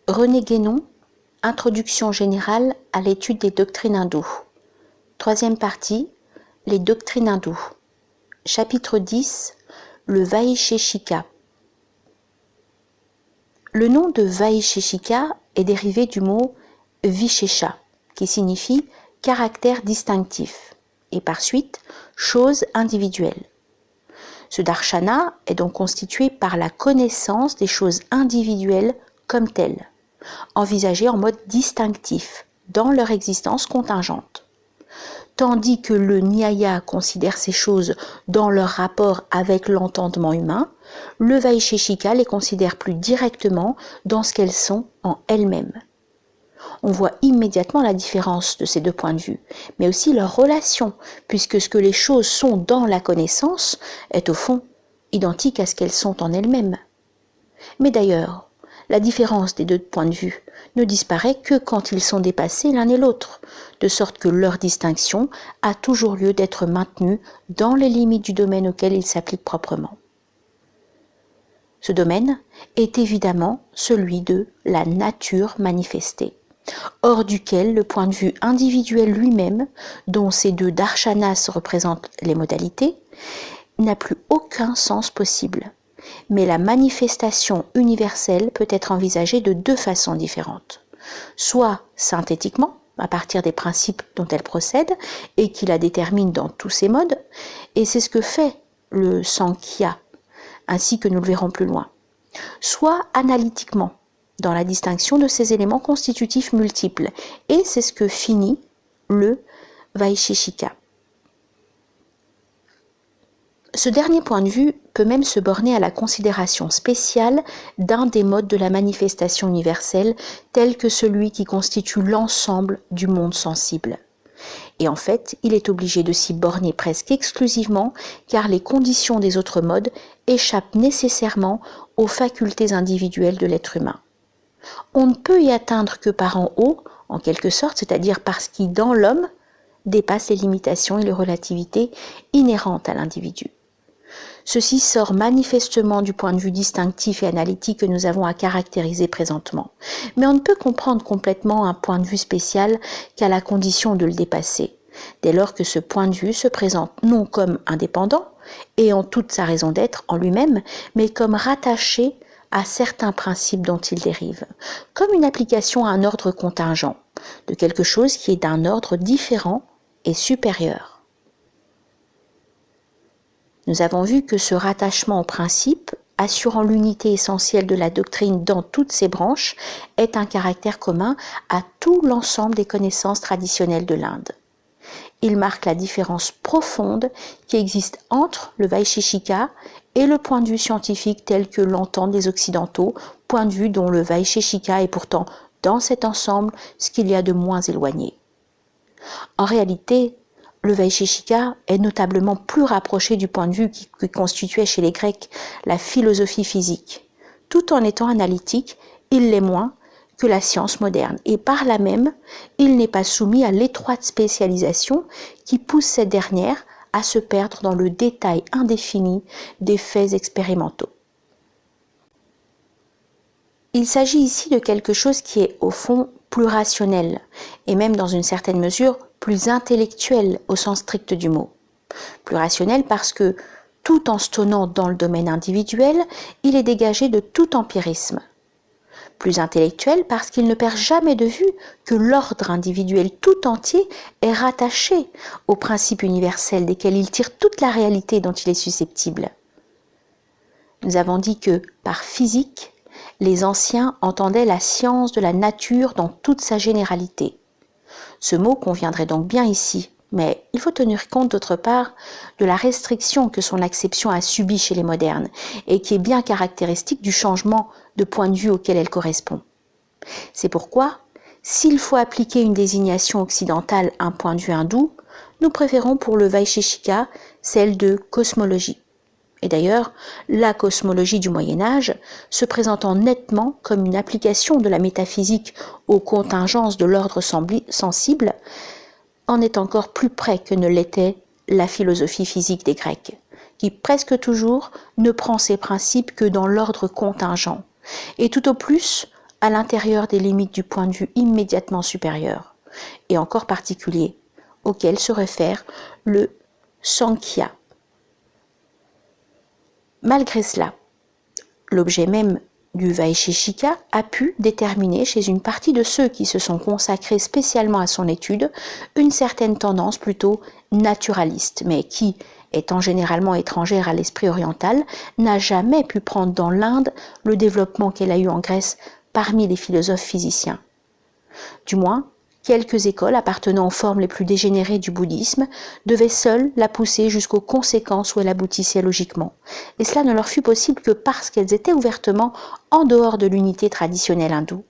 René Guénon, Introduction générale à l'étude des doctrines hindoues. Troisième partie, les doctrines hindoues. Chapitre 10, le Vaisheshika. Le nom de Vaisheshika est dérivé du mot Vishesha, qui signifie caractère distinctif, et par suite, chose individuelle. Ce darshana est donc constitué par la connaissance des choses individuelles comme telles, envisagées en mode distinctif, dans leur existence contingente. Tandis que le Nyaya considère ces choses dans leur rapport avec l'entendement humain, le Vaisheshika les considère plus directement dans ce qu'elles sont en elles-mêmes. On voit immédiatement la différence de ces deux points de vue, mais aussi leur relation, puisque ce que les choses sont dans la connaissance est au fond identique à ce qu'elles sont en elles-mêmes. Mais d'ailleurs, la différence des deux points de vue ne disparaît que quand ils sont dépassés l'un et l'autre, de sorte que leur distinction a toujours lieu d'être maintenue dans les limites du domaine auquel ils s'appliquent proprement. Ce domaine est évidemment celui de la nature manifestée, hors duquel le point de vue individuel lui-même, dont ces deux darshanas représentent les modalités, n'a plus aucun sens possible. Mais la manifestation universelle peut être envisagée de deux façons différentes. Soit synthétiquement, à partir des principes dont elle procède et qui la déterminent dans tous ses modes, et c'est ce que fait le Sankhya, ainsi que nous le verrons plus loin. Soit analytiquement, dans la distinction de ces éléments constitutifs multiples, et c'est ce que finit le Vaisheshika. Ce dernier point de vue peut même se borner à la considération spéciale d'un des modes de la manifestation universelle, tel que celui qui constitue l'ensemble du monde sensible. Et en fait, il est obligé de s'y borner presque exclusivement, car les conditions des autres modes échappent nécessairement aux facultés individuelles de l'être humain. On ne peut y atteindre que par en haut, en quelque sorte, c'est-à-dire par ce qui, dans l'homme, dépasse les limitations et les relativités inhérentes à l'individu. Ceci sort manifestement du point de vue distinctif et analytique que nous avons à caractériser présentement. Mais on ne peut comprendre complètement un point de vue spécial qu'à la condition de le dépasser, dès lors que ce point de vue se présente non comme indépendant, et en toute sa raison d'être en lui-même, mais comme rattaché à certains principes dont il dérive, comme une application à un ordre contingent, de quelque chose qui est d'un ordre différent et supérieur. Nous avons vu que ce rattachement au principe, assurant l'unité essentielle de la doctrine dans toutes ses branches, est un caractère commun à tout l'ensemble des connaissances traditionnelles de l'Inde. Il marque la différence profonde qui existe entre le Vaisheshika et le point de vue scientifique tel que l'entendent les Occidentaux, point de vue dont le Vaisheshika est pourtant dans cet ensemble ce qu'il y a de moins éloigné. En réalité, le Vaisheshika est notablement plus rapproché du point de vue qui constituait chez les Grecs la philosophie physique. Tout en étant analytique, il l'est moins que la science moderne, et par là même, il n'est pas soumis à l'étroite spécialisation qui pousse cette dernière à se perdre dans le détail indéfini des faits expérimentaux. Il s'agit ici de quelque chose qui est au fond plus rationnel, et même dans une certaine mesure plus intellectuel au sens strict du mot. Plus rationnel parce que, tout en se tenant dans le domaine individuel, il est dégagé de tout empirisme. Plus intellectuel parce qu'il ne perd jamais de vue que l'ordre individuel tout entier est rattaché aux principes universels desquels il tire toute la réalité dont il est susceptible. Nous avons dit que, par physique, les anciens entendaient la science de la nature dans toute sa généralité. Ce mot conviendrait donc bien ici, mais il faut tenir compte d'autre part de la restriction que son acception a subie chez les modernes et qui est bien caractéristique du changement de point de vue auquel elle correspond. C'est pourquoi, s'il faut appliquer une désignation occidentale à un point de vue hindou, nous préférons pour le Vaisheshika celle de cosmologie. Et d'ailleurs, la cosmologie du Moyen-Âge, se présentant nettement comme une application de la métaphysique aux contingences de l'ordre sensible, en est encore plus près que ne l'était la philosophie physique des Grecs, qui presque toujours ne prend ses principes que dans l'ordre contingent, et tout au plus à l'intérieur des limites du point de vue immédiatement supérieur, et encore particulier, auquel se réfère le Sankhya. Malgré cela, l'objet même du Vaisheshika a pu déterminer chez une partie de ceux qui se sont consacrés spécialement à son étude une certaine tendance plutôt naturaliste, mais qui, étant généralement étrangère à l'esprit oriental, n'a jamais pu prendre dans l'Inde le développement qu'elle a eu en Grèce parmi les philosophes physiciens. Du moins, quelques écoles appartenant aux formes les plus dégénérées du bouddhisme devaient seules la pousser jusqu'aux conséquences où elle aboutissait logiquement. Et cela ne leur fut possible que parce qu'elles étaient ouvertement en dehors de l'unité traditionnelle hindoue.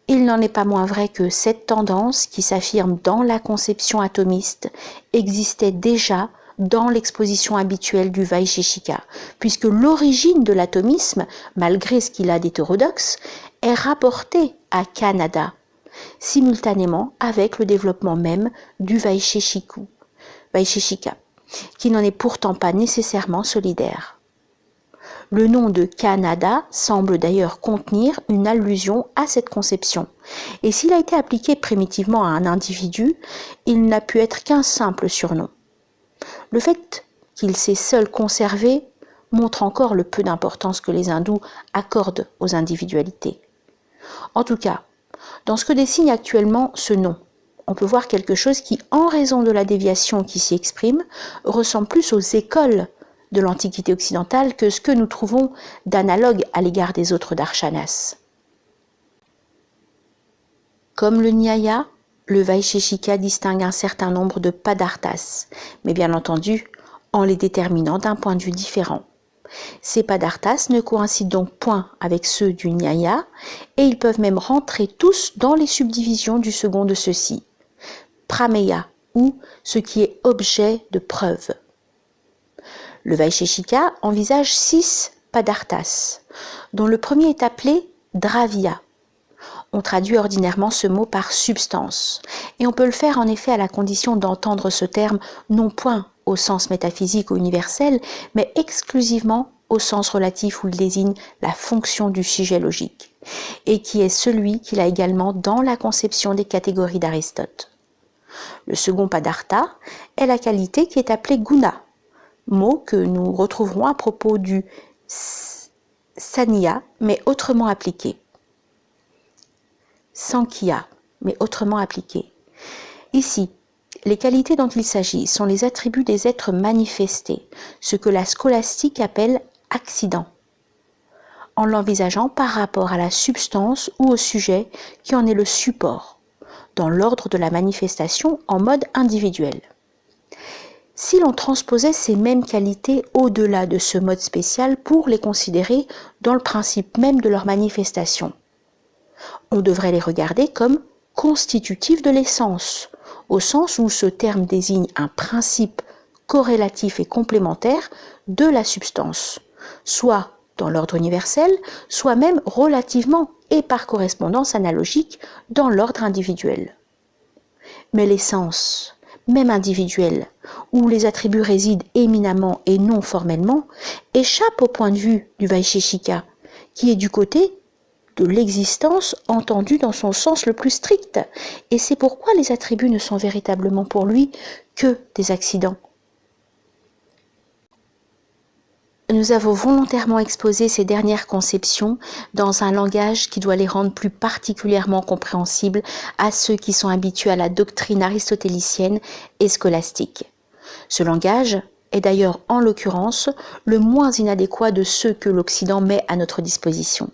Il n'en est pas moins vrai que cette tendance, qui s'affirme dans la conception atomiste, existait déjà dans l'exposition habituelle du Vaisheshika, puisque l'origine de l'atomisme, malgré ce qu'il a d'hétérodoxe, est rapportée à Kanada, simultanément avec le développement même du Vaisheshika, qui n'en est pourtant pas nécessairement solidaire. Le nom de Kanada semble d'ailleurs contenir une allusion à cette conception, et s'il a été appliqué primitivement à un individu, il n'a pu être qu'un simple surnom. Le fait qu'il s'est seul conservé montre encore le peu d'importance que les hindous accordent aux individualités. En tout cas, dans ce que dessine actuellement ce nom, on peut voir quelque chose qui, en raison de la déviation qui s'y exprime, ressemble plus aux écoles de l'Antiquité occidentale que ce que nous trouvons d'analogue à l'égard des autres darshanas. Comme le Nyaya, le Vaisheshika distingue un certain nombre de padarthas, mais bien entendu en les déterminant d'un point de vue différent. Ces padarthas ne coïncident donc point avec ceux du Nyaya, et ils peuvent même rentrer tous dans les subdivisions du second de ceux-ci, prameya, ou ce qui est objet de preuve. Le Vaisheshika envisage 6 padarthas, dont le premier est appelé dravya. On traduit ordinairement ce mot par substance, et on peut le faire en effet à la condition d'entendre ce terme non point au sens métaphysique ou universel, mais exclusivement au sens relatif où il désigne la fonction du sujet logique, et qui est celui qu'il a également dans la conception des catégories d'Aristote. Le second padartha est la qualité qui est appelée guna, mot que nous retrouverons à propos du sanya, mais autrement appliqué. Sankhya, mais autrement appliqué. Ici, les qualités dont il s'agit sont les attributs des êtres manifestés, ce que la scolastique appelle accident, en l'envisageant par rapport à la substance ou au sujet qui en est le support, dans l'ordre de la manifestation en mode individuel. Si l'on transposait ces mêmes qualités au-delà de ce mode spécial pour les considérer dans le principe même de leur manifestation, on devrait les regarder comme constitutifs de l'essence, au sens où ce terme désigne un principe corrélatif et complémentaire de la substance, soit dans l'ordre universel, soit même relativement et par correspondance analogique dans l'ordre individuel. Mais l'essence, même individuelle, où les attributs résident éminemment et non formellement, échappe au point de vue du Vaisheshika, qui est du côté de l'existence entendue dans son sens le plus strict, et c'est pourquoi les attributs ne sont véritablement pour lui que des accidents. Nous avons volontairement exposé ces dernières conceptions dans un langage qui doit les rendre plus particulièrement compréhensibles à ceux qui sont habitués à la doctrine aristotélicienne et scolastique. Ce langage est d'ailleurs, en l'occurrence, le moins inadéquat de ceux que l'Occident met à notre disposition.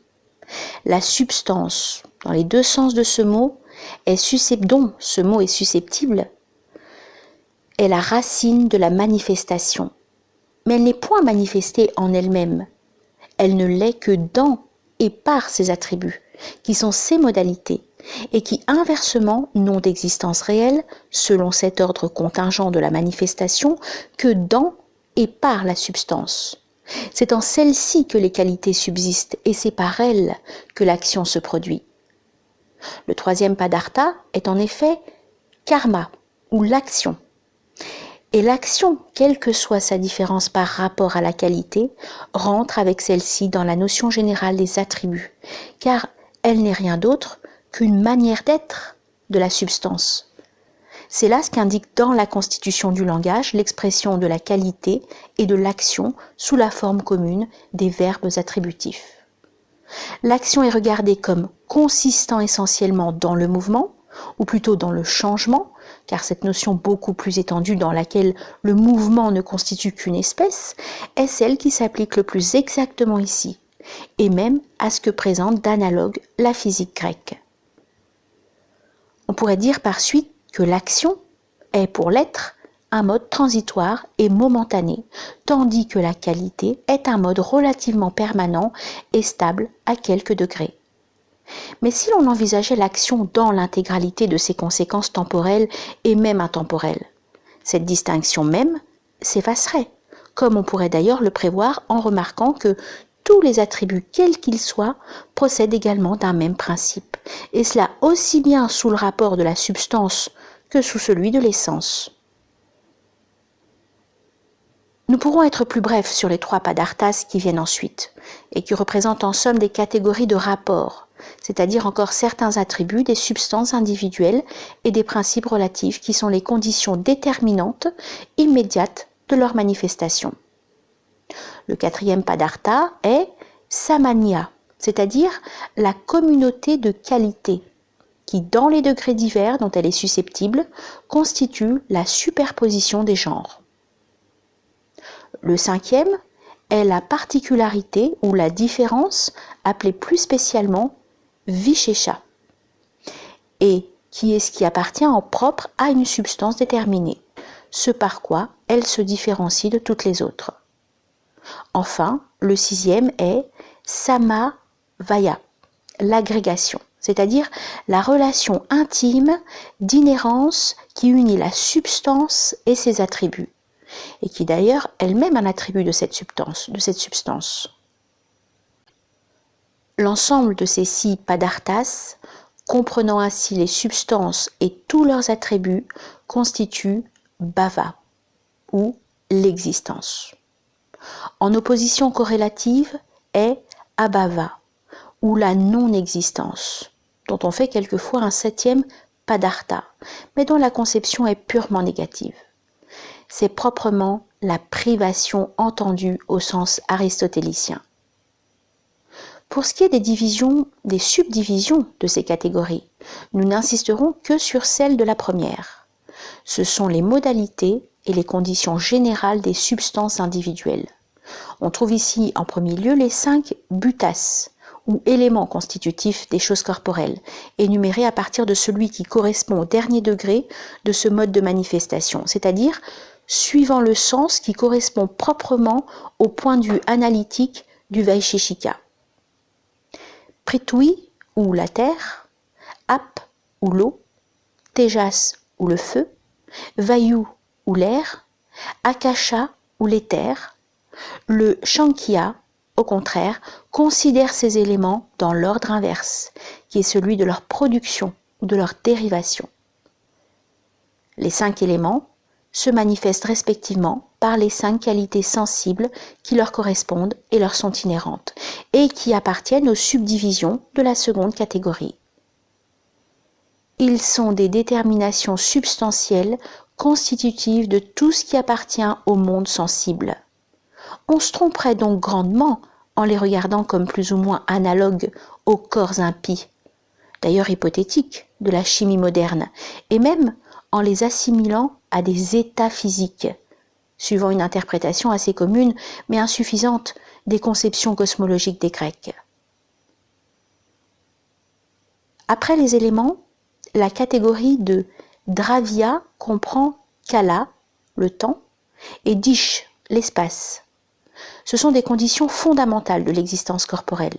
La substance, dans les deux sens de ce mot, dont ce mot est susceptible, est la racine de la manifestation. Mais elle n'est point manifestée en elle-même. Elle ne l'est que dans et par ses attributs, qui sont ses modalités, et qui inversement n'ont d'existence réelle, selon cet ordre contingent de la manifestation, que dans et par la substance. C'est en celle-ci que les qualités subsistent, et c'est par elles que l'action se produit. Le troisième padartha est en effet karma, ou l'action. Et l'action, quelle que soit sa différence par rapport à la qualité, rentre avec celle-ci dans la notion générale des attributs, car elle n'est rien d'autre qu'une manière d'être de la substance. C'est là ce qu'indique dans la constitution du langage l'expression de la qualité et de l'action sous la forme commune des verbes attributifs. L'action est regardée comme consistant essentiellement dans le mouvement, ou plutôt dans le changement, car cette notion beaucoup plus étendue dans laquelle le mouvement ne constitue qu'une espèce, est celle qui s'applique le plus exactement ici, et même à ce que présente d'analogue la physique grecque. On pourrait dire par suite que l'action est pour l'être un mode transitoire et momentané, tandis que la qualité est un mode relativement permanent et stable à quelques degrés. Mais si l'on envisageait l'action dans l'intégralité de ses conséquences temporelles et même intemporelles, cette distinction même s'effacerait, comme on pourrait d'ailleurs le prévoir en remarquant que tous les attributs, quels qu'ils soient, procèdent également d'un même principe, et cela aussi bien sous le rapport de la substance que sous celui de l'essence. Nous pourrons être plus brefs sur les 3 padarthas qui viennent ensuite, et qui représentent en somme des catégories de rapports, c'est-à-dire encore certains attributs des substances individuelles et des principes relatifs qui sont les conditions déterminantes immédiates de leur manifestation. Le 4e padartha est samanya, c'est-à-dire la communauté de qualité, qui, dans les degrés divers dont elle est susceptible, constitue la superposition des genres. Le 5e est la particularité ou la différence, appelée plus spécialement Vishesha, et qui est ce qui appartient en propre à une substance déterminée, ce par quoi elle se différencie de toutes les autres. Enfin, le 6e est Samavaya, l'agrégation, c'est-à-dire la relation intime d'inhérence qui unit la substance et ses attributs, et qui d'ailleurs elle-même un attribut de cette substance. L'ensemble de ces 6 padarthas, comprenant ainsi les substances et tous leurs attributs, constitue bhava, ou l'existence. En opposition corrélative est abhava, ou la non-existence, dont on fait quelquefois un 7e padartha, mais dont la conception est purement négative. C'est proprement la privation entendue au sens aristotélicien. Pour ce qui est des subdivisions de ces catégories, nous n'insisterons que sur celle de la première. Ce sont les modalités et les conditions générales des substances individuelles. On trouve ici en premier lieu les 5 bhutas, ou éléments constitutifs des choses corporelles, énumérés à partir de celui qui correspond au dernier degré de ce mode de manifestation, c'est-à-dire suivant le sens qui correspond proprement au point de vue analytique du Vaisheshika. Prithvi, ou la terre, Ap, ou l'eau, Tejas, ou le feu, Vayu, ou l'air, Akasha, ou l'éther. Le Shankya, au contraire, considère ces éléments dans l'ordre inverse, qui est celui de leur production ou de leur dérivation. Les 5 éléments se manifestent respectivement par les 5 qualités sensibles qui leur correspondent et leur sont inhérentes, et qui appartiennent aux subdivisions de la seconde catégorie. Ils sont des déterminations substantielles constitutives de tout ce qui appartient au monde sensible. On se tromperait donc grandement en les regardant comme plus ou moins analogues aux corps impies, d'ailleurs hypothétiques, de la chimie moderne, et même en les assimilant à des états physiques, suivant une interprétation assez commune mais insuffisante des conceptions cosmologiques des Grecs. Après les éléments, la catégorie de Dravya comprend Kala, le temps, et Dish, l'espace. Ce sont des conditions fondamentales de l'existence corporelle,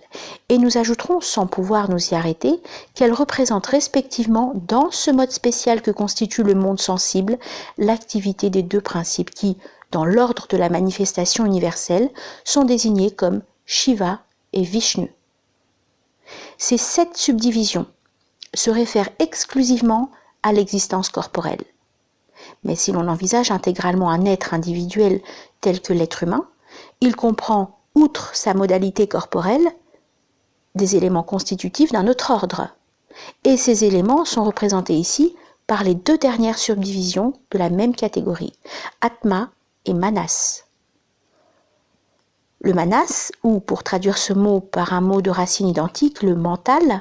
et nous ajouterons, sans pouvoir nous y arrêter, qu'elles représentent respectivement, dans ce mode spécial que constitue le monde sensible, l'activité des 2 principes qui, dans l'ordre de la manifestation universelle, sont désignés comme Shiva et Vishnu. Ces 7 subdivisions se réfèrent exclusivement à l'existence corporelle. Mais si l'on envisage intégralement un être individuel tel que l'être humain, il comprend, outre sa modalité corporelle, des éléments constitutifs d'un autre ordre. Et ces éléments sont représentés ici par les deux dernières subdivisions de la même catégorie, Atma et Manas. Le Manas, ou pour traduire ce mot par un mot de racine identique, le mental,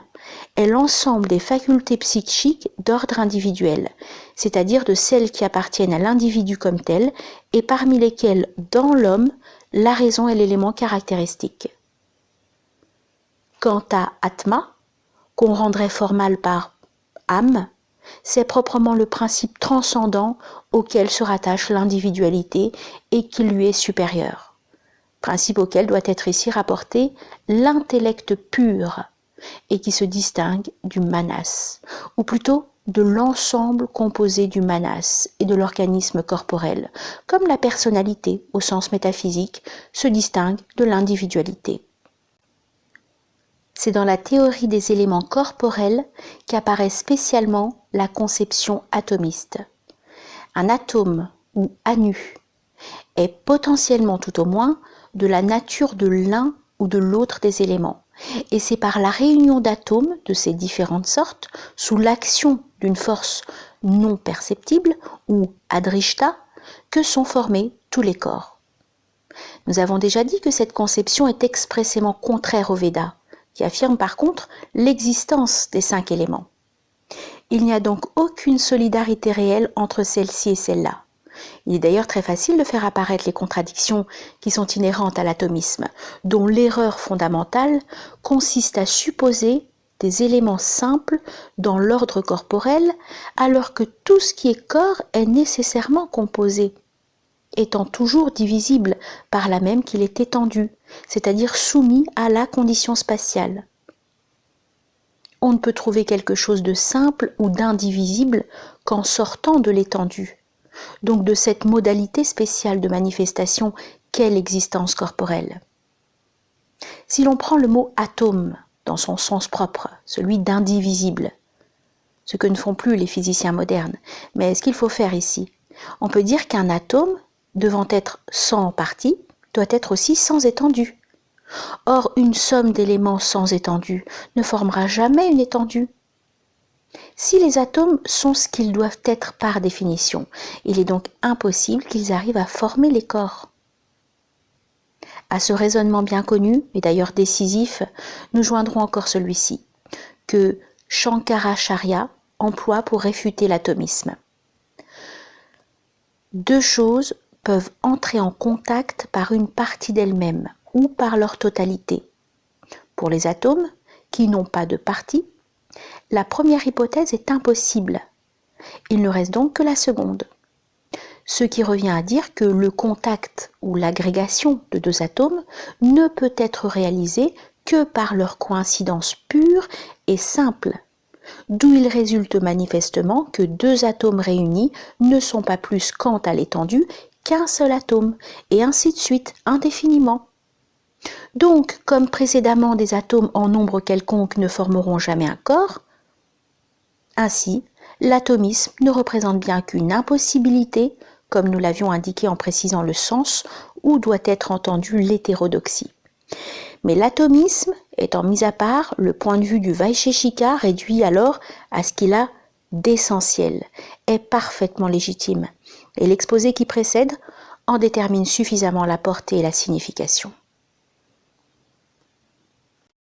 est l'ensemble des facultés psychiques d'ordre individuel, c'est-à-dire de celles qui appartiennent à l'individu comme tel et parmi lesquelles, dans l'homme, la raison est l'élément caractéristique. Quant à Atma, qu'on rendrait formal par âme, c'est proprement le principe transcendant auquel se rattache l'individualité et qui lui est supérieur. Principe auquel doit être ici rapporté l'intellect pur et qui se distingue du manas, ou plutôt de l'ensemble composé du manas et de l'organisme corporel, comme la personnalité au sens métaphysique se distingue de l'individualité. C'est dans la théorie des éléments corporels qu'apparaît spécialement la conception atomiste. Un atome ou anu est potentiellement tout au moins de la nature de l'un ou de l'autre des éléments. Et c'est par la réunion d'atomes de ces différentes sortes, sous l'action d'une force non perceptible ou adrishta, que sont formés tous les corps. Nous avons déjà dit que cette conception est expressément contraire aux Védas, qui affirment par contre l'existence des 5 éléments. Il n'y a donc aucune solidarité réelle entre celle-ci et celle-là. Il est d'ailleurs très facile de faire apparaître les contradictions qui sont inhérentes à l'atomisme, dont l'erreur fondamentale consiste à supposer des éléments simples dans l'ordre corporel, alors que tout ce qui est corps est nécessairement composé, étant toujours divisible par là même qu'il est étendu, c'est-à-dire soumis à la condition spatiale. On ne peut trouver quelque chose de simple ou d'indivisible qu'en sortant de l'étendue. Donc de cette modalité spéciale de manifestation qu'est l'existence corporelle. Si l'on prend le mot atome dans son sens propre, celui d'indivisible, ce que ne font plus les physiciens modernes, mais ce qu'il faut faire ici, on peut dire qu'un atome, devant être sans partie, doit être aussi sans étendue. Or, une somme d'éléments sans étendue ne formera jamais une étendue. Si les atomes sont ce qu'ils doivent être par définition, il est donc impossible qu'ils arrivent à former les corps. À ce raisonnement bien connu, et d'ailleurs décisif, nous joindrons encore celui-ci, que Shankaracharya emploie pour réfuter l'atomisme. Deux choses peuvent entrer en contact par une partie d'elles-mêmes ou par leur totalité. Pour les atomes, qui n'ont pas de partie, la première hypothèse est impossible. Il ne reste donc que la seconde. Ce qui revient à dire que le contact ou l'agrégation de deux atomes ne peut être réalisé que par leur coïncidence pure et simple, d'où il résulte manifestement que deux atomes réunis ne sont pas plus quant à l'étendue qu'un seul atome, et ainsi de suite, indéfiniment. Donc, comme précédemment des atomes en nombre quelconque ne formeront jamais un corps, ainsi, l'atomisme ne représente bien qu'une impossibilité, comme nous l'avions indiqué en précisant le sens où doit être entendue l'hétérodoxie. Mais l'atomisme, étant mis à part, le point de vue du Vaisheshika réduit alors à ce qu'il a d'essentiel, est parfaitement légitime, et l'exposé qui précède en détermine suffisamment la portée et la signification.